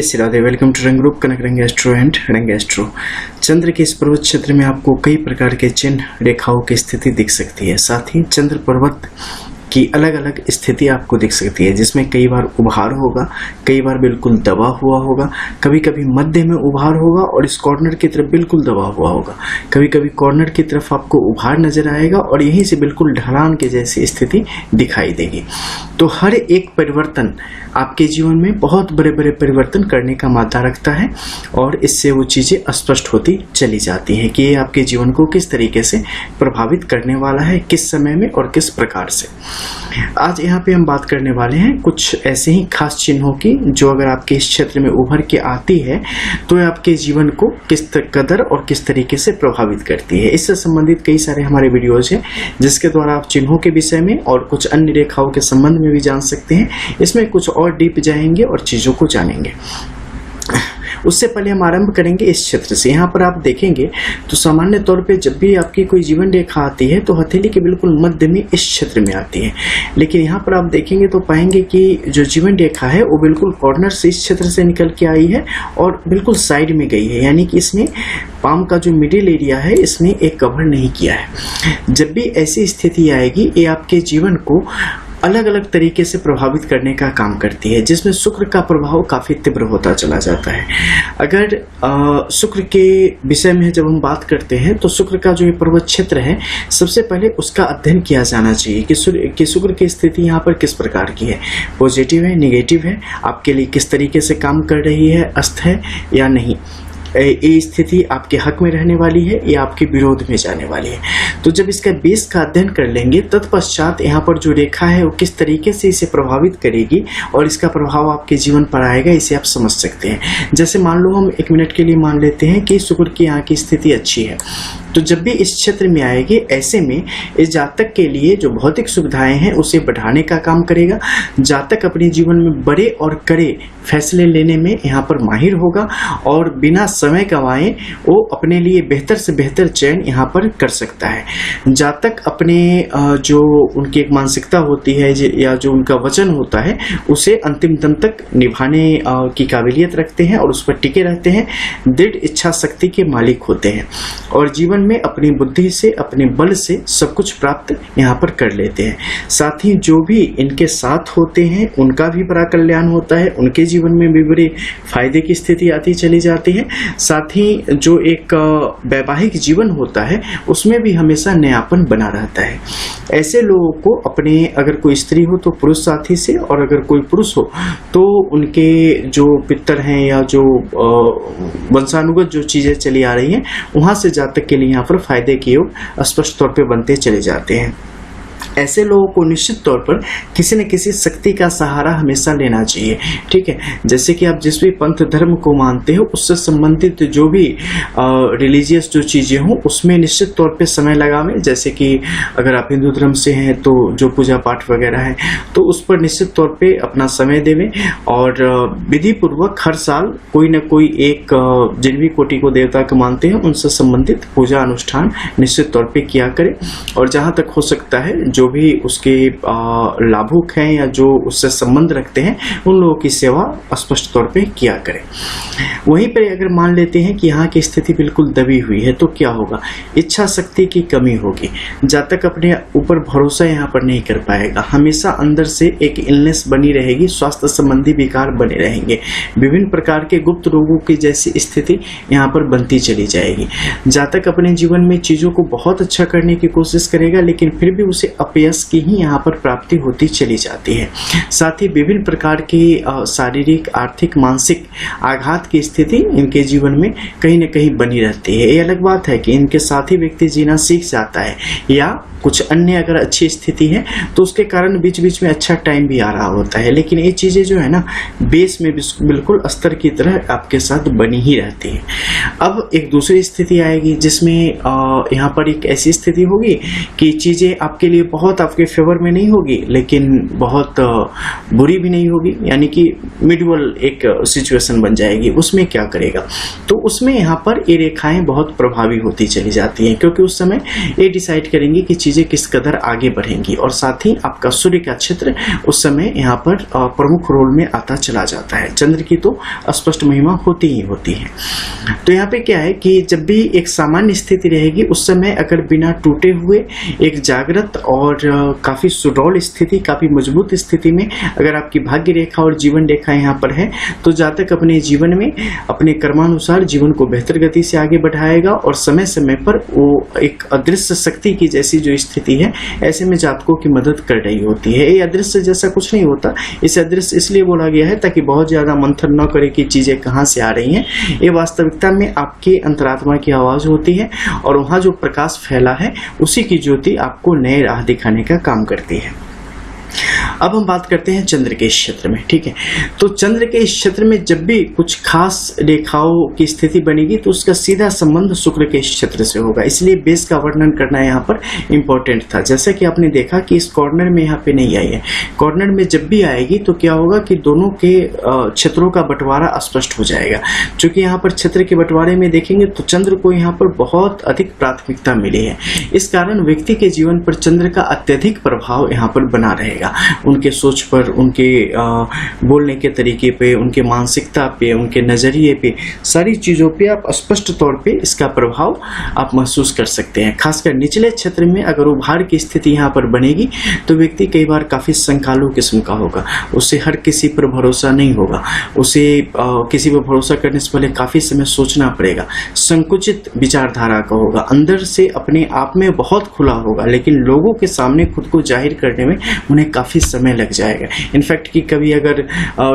Shri Radhe. Welcome to रंग group कनक रंग astro and रंग एस्ट्रो। चंद्र के इस पर्वत क्षेत्र में आपको कई प्रकार के चिन्ह रेखाओं की स्थिति दिख सकती है। साथ ही चंद्र पर्वत की अलग अलग स्थिति आपको दिख सकती है, जिसमें कई बार उभार होगा, कई बार बिल्कुल दबा हुआ होगा, कभी कभी मध्य में उभार होगा और इस कॉर्नर की तरफ बिल्कुल दबा हुआ होगा, कभी कभी कॉर्नर की तरफ आपको उभार नजर आएगा और यहीं से बिल्कुल ढलान के जैसी स्थिति दिखाई देगी। तो हर एक परिवर्तन आपके जीवन में बहुत बड़े बड़े परिवर्तन करने का मादा रखता है और इससे वो चीजें स्पष्ट होती चली जाती हैं कि ये आपके जीवन को किस तरीके से प्रभावित करने वाला है, किस समय में और किस प्रकार से। आज यहाँ पे हम बात करने वाले हैं कुछ ऐसे ही खास चिन्हों की जो अगर आपके इस क्षेत्र में उभर के आती है तो आपके जीवन को किस कदर और किस तरीके से प्रभावित करती है। इससे संबंधित कई सारे हमारे वीडियोज हैं जिसके द्वारा आप चिन्हों के विषय में और कुछ अन्य रेखाओं के संबंध में भी जान सकते हैं। इसमें कुछ और डीप जाएंगे और चीजों को जानेंगे। उससे पहले हम आरंभ करेंगे इस क्षेत्र से। यहाँ पर आप देखेंगे तो सामान्य तौर पे जब भी आपकी कोई जीवन रेखा आती है तो हथेली के बिल्कुल मध्य में इस क्षेत्र में आती है, लेकिन यहाँ पर आप देखेंगे तो पाएंगे कि जो जीवन रेखा है वो बिल्कुल कॉर्नर से इस क्षेत्र से निकल के आई है और बिल्कुल साइड में गई है, यानी कि इसने पाम का जो मिडिल एरिया है इसने एक कवर नहीं किया है। जब भी ऐसी स्थिति आएगी ये आपके जीवन को अलग अलग तरीके से प्रभावित करने का काम करती है, जिसमें शुक्र का प्रभाव काफी तीव्र होता चला जाता है। अगर शुक्र के विषय में जब हम बात करते हैं तो शुक्र का जो ये पर्वत क्षेत्र है सबसे पहले उसका अध्ययन किया जाना चाहिए कि शुक्र की स्थिति यहाँ पर किस प्रकार की है, पॉजिटिव है, निगेटिव है, आपके लिए किस तरीके से काम कर रही है, अस्त है या नहीं, ये स्थिति आपके हक में रहने वाली है या आपके विरोध में जाने वाली है। तो जब इसका बेस का अध्ययन कर लेंगे तत्पश्चात यहाँ पर जो रेखा है वो किस तरीके से इसे प्रभावित करेगी और इसका प्रभाव आपके जीवन पर आएगा, इसे आप समझ सकते हैं। जैसे मान लो हम एक मिनट के लिए मान लेते हैं कि शुक्र की यहाँ की स्थिति अच्छी है, तो जब भी इस क्षेत्र में आएगी ऐसे में इस जातक के लिए जो भौतिक सुविधाएं हैं उसे बढ़ाने का काम करेगा। जातक अपने जीवन में बड़े और कड़े फैसले लेने में यहाँ पर माहिर होगा और बिना समय गंवाए वो अपने लिए बेहतर से बेहतर चयन यहाँ पर कर सकता है। जातक अपने जो उनकी एक मानसिकता होती है या जो उनका वचन होता है उसे अंतिम दम तक निभाने की काबिलियत रखते हैं और उस पर टिके रहते हैं, दृढ़ इच्छा शक्ति के मालिक होते हैं और जीवन में अपनी बुद्धि से, अपने बल से सब कुछ प्राप्त यहाँ पर कर लेते हैं। साथ ही जो भी इनके साथ होते हैं उनका भी बड़ा कल्याण होता है, उनके जीवन में भी बड़े फायदे की स्थिति आती चली जाती है। साथ ही जो एक वैवाहिक जीवन होता है उसमें भी हमेशा नयापन बना रहता है। ऐसे लोगों को अपने, अगर कोई स्त्री हो तो पुरुष साथी से और अगर कोई पुरुष हो तो उनके जो पितर हैं या जो वंशानुगत जो चीजें चली आ रही हैं वहां से जातक के लिए यहाँ पर फायदे के योग स्पष्ट तौर पे बनते चले जाते हैं। ऐसे लोगों को निश्चित तौर पर किसी न किसी शक्ति का सहारा हमेशा लेना चाहिए। ठीक है, जैसे कि आप जिस भी पंथ धर्म को मानते हो उससे संबंधित जो भी रिलीजियस जो चीजें हों उसमें निश्चित तौर पे समय लगावें। जैसे कि अगर आप हिंदू धर्म से हैं तो जो पूजा पाठ वगैरह है तो उस पर निश्चित तौर पे अपना समय देवें और विधि पूर्वक हर साल कोई न कोई एक जिन भी कोटि को देवता को मानते हैं उनसे संबंधित पूजा अनुष्ठान निश्चित तौर पे किया करें और जहां तक हो सकता है जो भी उसके लाभुक हैं या जो उससे संबंध रखते हैं उन लोगों की सेवा स्पष्ट तौर पे किया करें। वहीं पर अगर मान लेते हैं कि यहाँ की स्थिति बिल्कुल दबी हुई है तो क्या होगा, इच्छा शक्ति की कमी होगी, जातक अपने ऊपर भरोसा यहाँ पर नहीं कर पाएगा, हमेशा अंदर से एक इलनेस बनी रहेगी, स्वास्थ्य संबंधी विकार बने रहेंगे, विभिन्न प्रकार के गुप्त रोगों की जैसी स्थिति यहाँ पर बनती चली जाएगी। जातक अपने जीवन में चीजों को बहुत अच्छा करने की कोशिश करेगा लेकिन फिर भी उसे अपयश की ही यहाँ पर प्राप्ति होती चली जाती है। साथ ही विभिन्न प्रकार की शारीरिक, आर्थिक, मानसिक आघात की स्थिति इनके जीवन में कहीं न कहीं बनी रहती है। ये अलग बात है कि इनके साथ ही व्यक्ति जीना सीख जाता है या कुछ अन्य अगर अच्छी स्थिति है तो उसके कारण बीच बीच में अच्छा टाइम भी आ रहा होता है, लेकिन ये चीजें जो है ना बेस में बिल्कुल अस्तर की तरह आपके साथ बनी ही रहती है। अब एक दूसरी स्थिति आएगी जिसमें यहाँ पर एक ऐसी स्थिति होगी कि चीजें आपके लिए बहुत आपके फेवर में नहीं होगी लेकिन बहुत बुरी भी नहीं होगी, यानी कि मिडवल एक सिचुएशन बन जाएगी। उसमें क्या करेगा, तो उसमें यहाँ पर ये रेखाएं बहुत प्रभावी होती चली जाती हैं, क्योंकि उस समय ये डिसाइड करेंगी कि चीजें किस कदर आगे बढ़ेंगी। और साथ ही आपका सूर्य का क्षेत्र उस समय यहाँ पर प्रमुख रोल में आता चला जाता है। चंद्र की तो स्पष्ट महिमा होती ही होती है। तो यहाँ पे क्या है कि जब भी एक सामान्य स्थिति रहेगी उस समय अगर बिना टूटे हुए एक जागृत और काफी सुडौल स्थिति, काफी मजबूत स्थिति में अगर आपकी भाग्य रेखा और जीवन रेखा यहाँ पर है, तो जातक अपने जीवन में अपने कर्मानुसार जीवन को बेहतर गति से आगे बढ़ाएगा और समय समय पर वो एक अदृश्य शक्ति की जैसी जो स्थिति है, ऐसे में जातकों की मदद कर रही होती है। ये अदृश्य जैसा कुछ नहीं होता, इसे अदृश्य इसलिए बोला गया है ताकि बहुत ज्यादा मंथन न करे कि चीजें कहाँ से आ रही हैं। ये वास्तविकता में आपके अंतरात्मा की आवाज होती है और वहां जो प्रकाश फैला है उसी की ज्योति आपको नए राह दिखाने का काम करती है। अब हम बात करते हैं चंद्र के इस क्षेत्र में, ठीक है। तो चंद्र के इस क्षेत्र में जब भी कुछ खास रेखाओं की स्थिति बनेगी तो उसका सीधा संबंध शुक्र के इस क्षेत्र से होगा, इसलिए बेस का वर्णन करना यहाँ पर इंपॉर्टेंट था। जैसा कि आपने देखा कि इस कॉर्नर में यहाँ पे नहीं आई है, कॉर्नर में जब भी आएगी तो क्या होगा कि दोनों के क्षेत्रों का बंटवारा स्पष्ट हो जाएगा। क्योंकि यहाँ पर क्षेत्र के बंटवारे में देखेंगे तो चंद्र को यहाँ पर बहुत अधिक प्राथमिकता मिली है, इस कारण व्यक्ति के जीवन पर चंद्र का अत्यधिक प्रभाव यहाँ पर बना रहेगा। उनके सोच पर, उनके बोलने के तरीके पे, उनके मानसिकता पे, उनके नजरिए पे, सारी चीजों पे आप स्पष्ट तौर पे इसका प्रभाव आप महसूस कर सकते हैं। खासकर निचले क्षेत्र में अगर उभार की स्थिति यहाँ पर बनेगी तो व्यक्ति कई बार काफी संकालू किस्म का होगा, उसे हर किसी पर भरोसा नहीं होगा, उसे किसी पर भरोसा करने से पहले काफी समय सोचना पड़ेगा, संकुचित विचारधारा का होगा, अंदर से अपने आप में बहुत खुला होगा लेकिन लोगों के सामने खुद को जाहिर करने में उन्हें काफी समय लग जाएगा। इनफैक्ट कि कभी अगर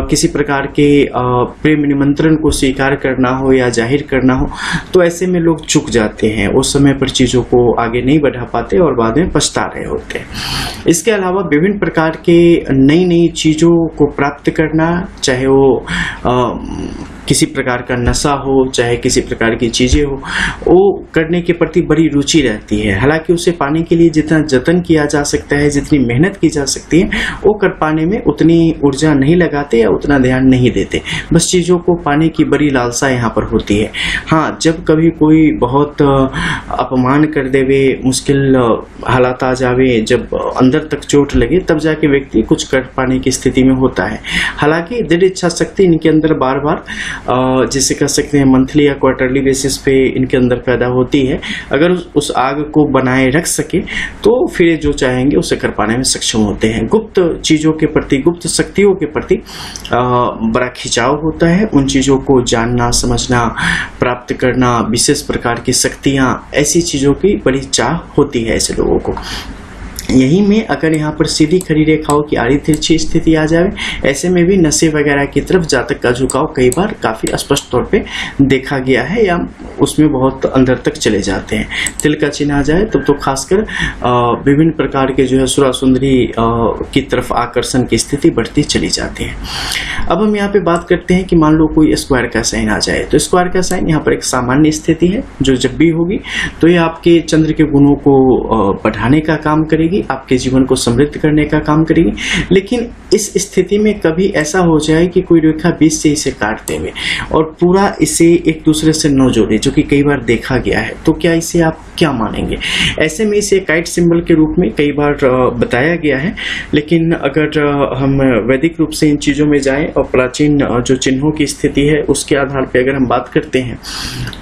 किसी प्रकार के प्रेम निमंत्रण को स्वीकार करना हो या जाहिर करना हो तो ऐसे में लोग चूक जाते हैं, उस समय पर चीजों को आगे नहीं बढ़ा पाते और बाद में पछता रहे होते हैं। इसके अलावा विभिन्न प्रकार के नई नई चीजों को प्राप्त करना, चाहे वो किसी प्रकार का नशा हो, चाहे किसी प्रकार की चीजें हो, वो करने के प्रति बड़ी रुचि रहती है। हालांकि उसे पाने के लिए जितना जतन किया जा सकता है, जितनी मेहनत की जा सकती है, वो कर पाने में उतनी ऊर्जा नहीं लगाते या उतना ध्यान नहीं देते, बस चीजों को पाने की बड़ी लालसा यहाँ पर होती है। हाँ, जब कभी कोई बहुत अपमान कर देवे, मुश्किल हालात आ जावे, जब अंदर तक चोट लगे, तब जाके व्यक्ति कुछ कर पाने की स्थिति में होता है। हालांकि दृढ़ इच्छा शक्ति इनके अंदर बार बार जिसे कह सकते हैं मंथली या क्वार्टरली बेसिस पे इनके अंदर पैदा होती है। अगर उस आग को बनाए रख सके तो फिर जो चाहेंगे उसे कर पाने में सक्षम होते हैं। गुप्त चीजों के प्रति, गुप्त शक्तियों के प्रति बड़ा खिंचाव होता है। उन चीजों को जानना, समझना, प्राप्त करना, विशेष प्रकार की शक्तियां, ऐसी चीजों की बड़ी चाह होती है ऐसे लोगों को। यही में अगर यहाँ पर सीधी खड़ी रेखाओं की आड़ी तिरछी स्थिति आ जाए, ऐसे में भी नशे वगैरह की तरफ जातक का झुकाव कई बार काफी स्पष्ट तौर पे देखा गया है या उसमें बहुत अंदर तक चले जाते हैं। तिल का चिन्ह आ जाए तब तो खासकर विभिन्न प्रकार के जो है सुरा सुंदरी की तरफ आकर्षण की स्थिति बढ़ती चली जाती है। अब हम यहाँ पे बात करते हैं कि मान लो कोई स्क्वायर का साइन आ जाए, तो स्क्वायर का साइन यहाँ पर एक सामान्य स्थिति है जो जब भी होगी तो ये आपके चंद्र के गुणों को बढ़ाने का काम करेगी, आपके जीवन को समृद्ध करने का काम करेगी। लेकिन इस स्थिति में कभी ऐसा हो जाए कि कोई रेखा बीच से इसे काट देवे और पूरा इसे एक दूसरे से न जोड़े, जो कि कई बार देखा गया है, तो क्या इसे आप क्या मानेंगे? ऐसे में इसे काइट सिंबल के रूप में कई बार बताया गया है। लेकिन अगर हम वैदिक रूप से इन चीजों में जाएं और प्राचीन जो चिन्हों की स्थिति है उसके आधार पर अगर हम बात करते हैं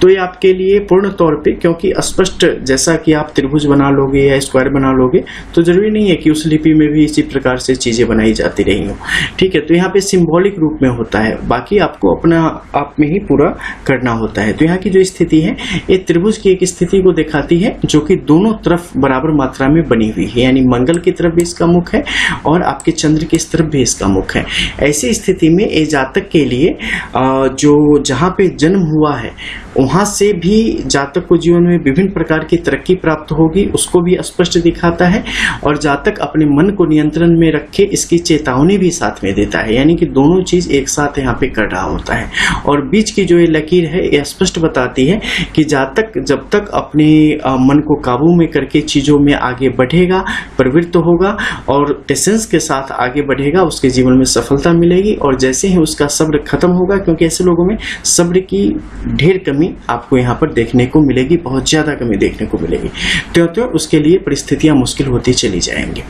तो ये आपके लिए पूर्ण तौर पे, क्योंकि स्पष्ट जैसा कि आप त्रिभुज बना लोगे या स्क्वायर बना लोगे तो जरूरी नहीं है कि उस लिपि में भी इसी प्रकार से चीजें बनाई जाती रही हो, ठीक है। तो यहाँ पे सिंबॉलिक रूप में होता है, बाकी आपको अपना आप में ही पूरा करना होता है। तो यहाँ की जो स्थिति है ये त्रिभुज की एक स्थिति को दिखाती है जो कि दोनों तरफ बराबर मात्रा में बनी हुई है, यानी मंगल की तरफ भी इसका मुख है और आपके चंद्र की तरफ भी इसका मुख है। ऐसी स्थिति में ये जातक के लिए जो जहाँ पे जन्म हुआ है वहां से भी जातक को जीवन में विभिन्न प्रकार की तरक्की प्राप्त होगी, उसको भी स्पष्ट दिखाता है। और जातक अपने मन को नियंत्रण में रखे इसकी चेतावनी भी साथ में देता है, यानी कि दोनों चीज एक साथ यहाँ पे कर रहा होता है। और बीच की जो ये लकीर है ये स्पष्ट बताती है कि जातक जब तक अपने मन को काबू में करके चीजों में आगे बढ़ेगा, प्रवृत्त होगा और पेशेंस के साथ आगे बढ़ेगा, उसके जीवन में सफलता मिलेगी। और जैसे ही उसका सब्र खत्म होगा, क्योंकि ऐसे लोगों में सब्र की ढेर कमी आपको यहाँ पर देखने को मिलेगी, बहुत ज्यादा कमी देखने को मिलेगी, तो उसके लिए परिस्थितियां मुश्किल होती चली जाएंगी।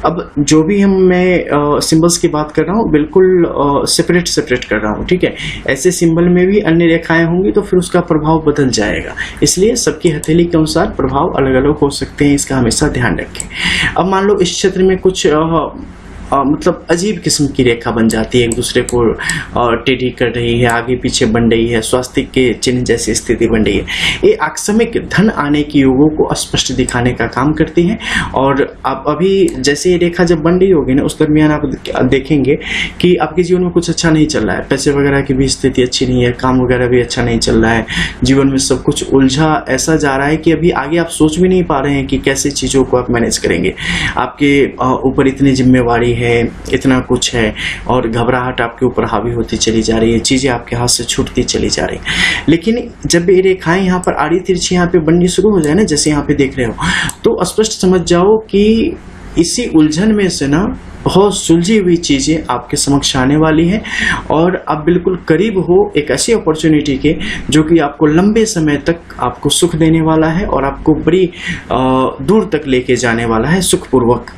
अब जो भी मैं सिंबल्स की बात कर रहा हूँ बिल्कुल सेपरेट कर रहा हूँ, ठीक है। ऐसे सिंबल में भी अन्य रेखाएं होंगी तो फिर उसका प्रभाव बदल जाएगा, इसलिए सबकी हथेली के अनुसार प्रभाव अलग अलग हो सकते हैं, इसका हमेशा ध्यान रखें। अब मान लो इस क्षेत्र में कुछ मतलब अजीब किस्म की रेखा बन जाती है, एक दूसरे को टेढ़ी कर रही है, आगे पीछे बन रही है, स्वास्तिक के चिन्ह जैसी स्थिति बन रही है। ये आकस्मिक धन आने की योगों को स्पष्ट दिखाने का काम करती है। और आप अभी जैसे ये रेखा जब बन रही होगी ना, उस दरमियान आप देखेंगे कि आपके जीवन में कुछ अच्छा नहीं चल रहा है, पैसे वगैरह की भी स्थिति अच्छी नहीं है, काम वगैरह भी अच्छा नहीं चल रहा है, जीवन में सब कुछ उलझा ऐसा जा रहा है कि अभी आगे आप सोच भी नहीं पा रहे हैं कि कैसे चीजों को आप मैनेज करेंगे। आपके ऊपर इतनी जिम्मेवारी है, इतना कुछ है और घबराहट आपके ऊपर हावी होती चली जा रही है, चीजें आपके हाथ से छूटती चली जा रही। लेकिन जब ये रेखाएं यहाँ पर आड़ी तिरछी यहाँ पे बननी शुरू हो जाए ना, जैसे यहाँ पे देख रहे हो, तो स्पष्ट समझ जाओ कि इसी उलझन में से ना बहुत सुलझी हुई चीजें आपके समक्ष आने वाली हैं और आप बिल्कुल करीब हो एक ऐसी अपॉर्चुनिटी के जो कि आपको लंबे समय तक आपको सुख देने वाला है और आपको बड़ी दूर तक लेके जाने वाला है सुखपूर्वक।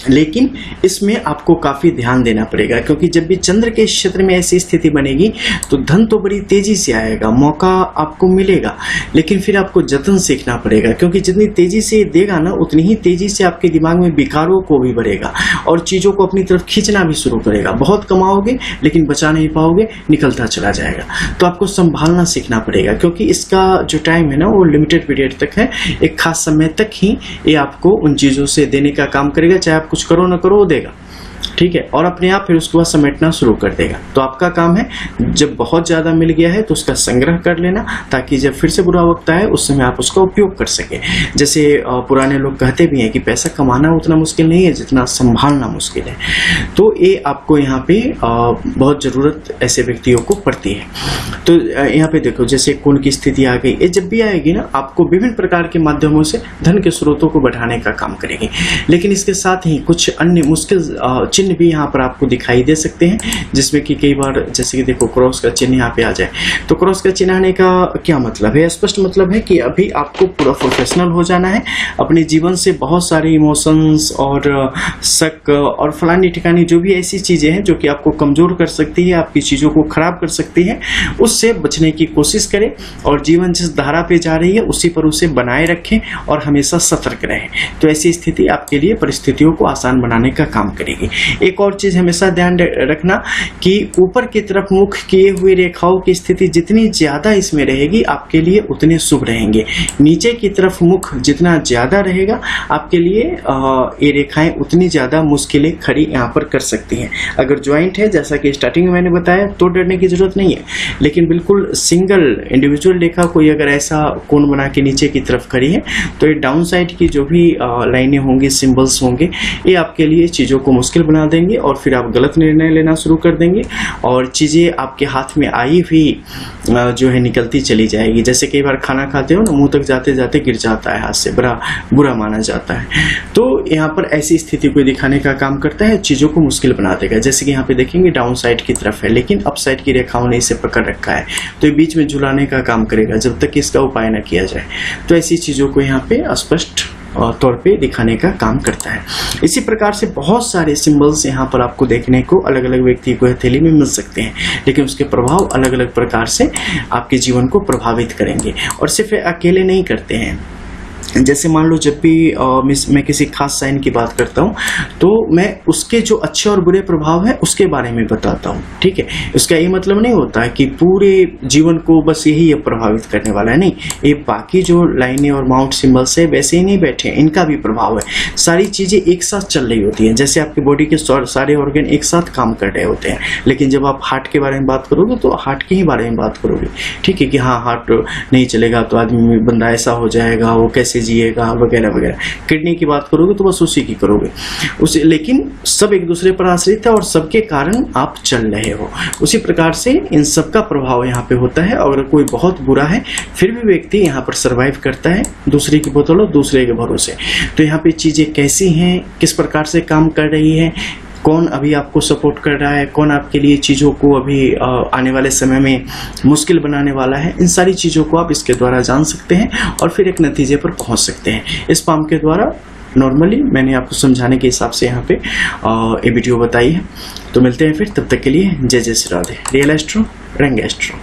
लेकिन इसमें आपको काफी ध्यान देना पड़ेगा, क्योंकि जब भी चंद्र के क्षेत्र में ऐसी स्थिति बनेगी तो धन तो बड़ी तेजी से आएगा, मौका आपको मिलेगा, लेकिन फिर आपको जतन सीखना पड़ेगा, क्योंकि जितनी तेजी से देगा ना उतनी ही तेजी से आपके दिमाग में विकारों को भी बढ़ेगा और चीजों को अपनी तरफ खींचना भी शुरू करेगा। बहुत कमाओगे लेकिन बचा नहीं पाओगे, निकलता चला जाएगा। तो आपको संभालना सीखना पड़ेगा, क्योंकि इसका जो टाइम है ना वो लिमिटेड पीरियड तक है, एक खास समय तक ही ये आपको उन चीजों से देने का काम करेगा, चाहे आप कुछ करो ना करो वो देगा, ठीक है। और अपने आप फिर उसके बाद समेटना शुरू कर देगा। तो आपका काम है जब बहुत ज्यादा मिल गया है तो उसका संग्रह कर लेना, ताकि जब फिर से बुरा वक्त आए उस समय आप उसका उपयोग कर सके। जैसे पुराने लोग कहते भी हैं कि पैसा कमाना उतना मुश्किल नहीं है जितना संभालना मुश्किल है। तो ये आपको यहाँ पे बहुत जरूरत ऐसे व्यक्तियों को पड़ती है। तो यहाँ पे देखो जैसे खून की स्थिति आ गई, ये जब भी आएगी ना आपको विभिन्न प्रकार के माध्यमों से धन के स्रोतों को बढ़ाने का काम करेगी। लेकिन इसके साथ ही कुछ अन्य मुश्किल चिन्ह भी यहाँ पर आपको दिखाई दे सकते हैं, जिसमें कि कई बार जैसे कि देखो क्रॉस का चिन्ह यहाँ पे आ जाए, तो क्रॉस का चिन्ह आने का क्या मतलब है? स्पष्ट मतलब है कि अभी आपको पूरा प्रोफेशनल हो जाना है, अपने जीवन से बहुत सारे इमोशंस और शक और फलानी ठिकानी जो भी ऐसी चीजें हैं जो कि आपको कमजोर कर सकती है, आपकी चीजों को खराब कर सकती है, उससे बचने की कोशिश करें और जीवन जिस धारा पे जा रही है उसी पर उसे बनाए रखें और हमेशा सतर्क रहें। तो ऐसी स्थिति आपके लिए परिस्थितियों को आसान बनाने का काम करेगी। एक और चीज हमेशा ध्यान रखना कि ऊपर की तरफ मुख किए हुए रेखाओं की स्थिति जितनी ज्यादा इसमें रहेगी आपके लिए उतने शुभ रहेंगे। नीचे की तरफ मुख जितना ज्यादा रहेगा आपके लिए ये रेखाएं उतनी ज्यादा मुश्किलें खड़ी यहाँ पर कर सकती हैं। अगर ज्वाइंट है जैसा कि स्टार्टिंग में मैंने बताया तो डरने की जरूरत नहीं है, लेकिन बिल्कुल सिंगल इंडिविजुअल रेखा कोई अगर ऐसा कोण बना के नीचे की तरफ खड़ी है तो ये डाउन साइड की जो भी लाइनें होंगी, सिंबल्स होंगे, ये आपके लिए चीजों को मुश्किल बना देंगे और फिर आप गलत निर्णय लेना शुरू कर देंगे और चीजें आपके हाथ में आई हुई जो है निकलती चली जाएगी। जैसे कई बार खाना खाते हो ना, मुंह तक जाते जाते गिर जाता है हाथ से, बड़ा बुरा माना जाता है। तो यहाँ पर ऐसी स्थिति को दिखाने का काम करता है, चीजों को मुश्किल बना देगा। जैसे कि यहाँ पे देखेंगे डाउन साइड की तरफ है, लेकिन अप साइड की रेखाओं ने इसे पकड़ रखा है, तो ये बीच में झुलाने का काम करेगा जब तक इसका उपाय न किया जाए। तो ऐसी चीजों को यहाँ पे स्पष्ट तौर पे दिखाने का काम करता है। इसी प्रकार से बहुत सारे सिंबल्स यहाँ पर आपको देखने को अलग अलग व्यक्ति को हथेली में मिल सकते हैं, लेकिन उसके प्रभाव अलग अलग प्रकार से आपके जीवन को प्रभावित करेंगे और सिर्फ अकेले नहीं करते हैं। जैसे मान लो जब भी मैं किसी खास साइन की बात करता हूँ तो मैं उसके जो अच्छे और बुरे प्रभाव है उसके बारे में बताता हूँ, ठीक है। इसका ये मतलब नहीं होता है कि पूरे जीवन को बस यही प्रभावित करने वाला है, नहीं। ये बाकी जो लाइनें और माउंट सिंबल्स है वैसे ही नहीं बैठे, इनका भी प्रभाव है। सारी चीजें एक साथ चल रही होती हैं, जैसे आपके बॉडी के सारे ऑर्गन एक साथ काम कर रहे होते हैं। लेकिन जब आप हार्ट के बारे में बात करोगे तो हार्ट के ही बारे में बात करोगे, ठीक है, कि हाँ हार्ट नहीं चलेगा तो आदमी बंदा ऐसा हो जाएगा, वो कैसे कैसे जिएगा वगैरह वगैरह। किडनी की बात करोगे तो बस उसी की करोगे उसे, लेकिन सब एक दूसरे पर आश्रित है और सबके कारण आप चल रहे हो। उसी प्रकार से इन सब का प्रभाव यहाँ पे होता है। अगर कोई बहुत बुरा है फिर भी व्यक्ति यहाँ पर सरवाइव करता है दूसरे की बदौलत, दूसरे के भरोसे। तो यहाँ पे चीजें कैसी हैं, किस प्रकार से काम कर रही है, कौन अभी आपको सपोर्ट कर रहा है, कौन आपके लिए चीज़ों को अभी आने वाले समय में मुश्किल बनाने वाला है, इन सारी चीज़ों को आप इसके द्वारा जान सकते हैं और फिर एक नतीजे पर पहुंच सकते हैं। इस पाम के द्वारा नॉर्मली मैंने आपको समझाने के हिसाब से यहाँ पे ये वीडियो बताई है। तो मिलते हैं फिर, तब तक के लिए जय जय श्री राधे। रियल एस्ट्रो, रंग एस्ट्रो।